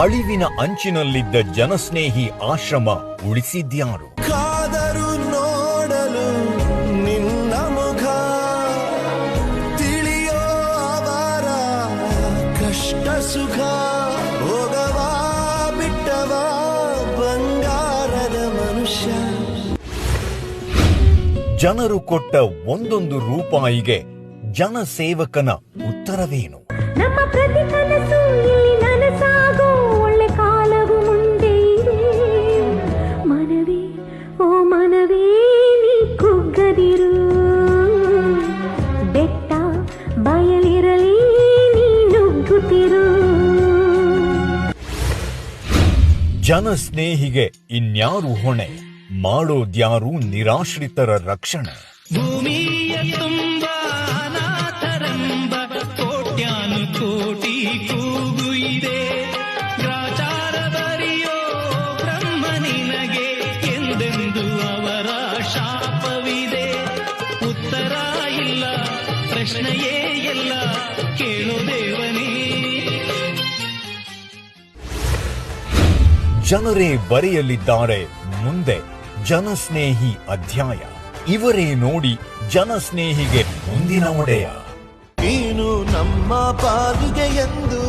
ಅಳಿವಿನ ಅಂಚಿನಲ್ಲಿದ್ದ ಜನಸ್ನೇಹಿ ಆಶ್ರಮ ಉಳಿಸಿದ್ಯಾರು? ಕಾದರು ನೋಡಲು ನಿನ್ನ ಮುಖ, ತಿಳಿಯೋ ಅವರ ಕಷ್ಟ ಸುಖ, ಹೋಗವಾ ಬಿಟ್ಟವ ಬಂಗಾರದ ಮನುಷ್ಯ. ಜನರು ಕೊಟ್ಟ ಒಂದೊಂದು ರೂಪಾಯಿಗೆ ಜನಸೇವಕನ ಉತ್ತರವೇನು? ನಮ್ಮ ಪ್ರತಿ ಕನಸು ಇಲ್ಲಿ ನನಸಾಗೋ ಒಳ್ಳೆ ಕಾಲವು ಮುಂದೆ ಇದೆ. ಮನವೇ ಓ ಮನವೇ ನೀ ಕುಗ್ಗದಿರು, ಬೆಟ್ಟ ಬಯಲಿರಲಿ ನೀ ನುಗ್ಗುತ್ತಿರು. ಜನಸ್ನೇಹಿಗೆ ಇನ್ಯಾರು ಹೊಣೆ? ಮಾಡೋದ್ಯಾರು ನಿರಾಶ್ರಿತರ ರಕ್ಷಣೆ? ಭೂಮಿಯ ತುಂಬ ಅನಾಥರೆಂಬ ಕೋಟ್ಯಾನುಕೋಟಿ ಕೂಗು ಇದೆ. ಗ್ರಾಚಾರ ಬರೆಯೋ ಬ್ರಹ್ಮ ನಿನಗೆ ಎಂದೆಂದು ಅವರ ಶಾಪವಿದೆ. ಉತ್ತರ ಇಲ್ಲ, ಪ್ರಶ್ನೆಯೇ ಎಲ್ಲ, ಕೇಳು ದೇವನೇ. ಜನರೇ ಬರೆಯಲಿದ್ದಾರೆ ಮುಂದೆ ಜನಸ್ನೇಹಿ ಅಧ್ಯಾಯ. ಇವರೇ ನೋಡಿ ಜನಸ್ನೇಹಿಗೆ ಮುಂದಿನ ಒಡೆಯ. ನೀನು ನಮ್ಮ ಪಾಲಿಗೆ ಎಂದು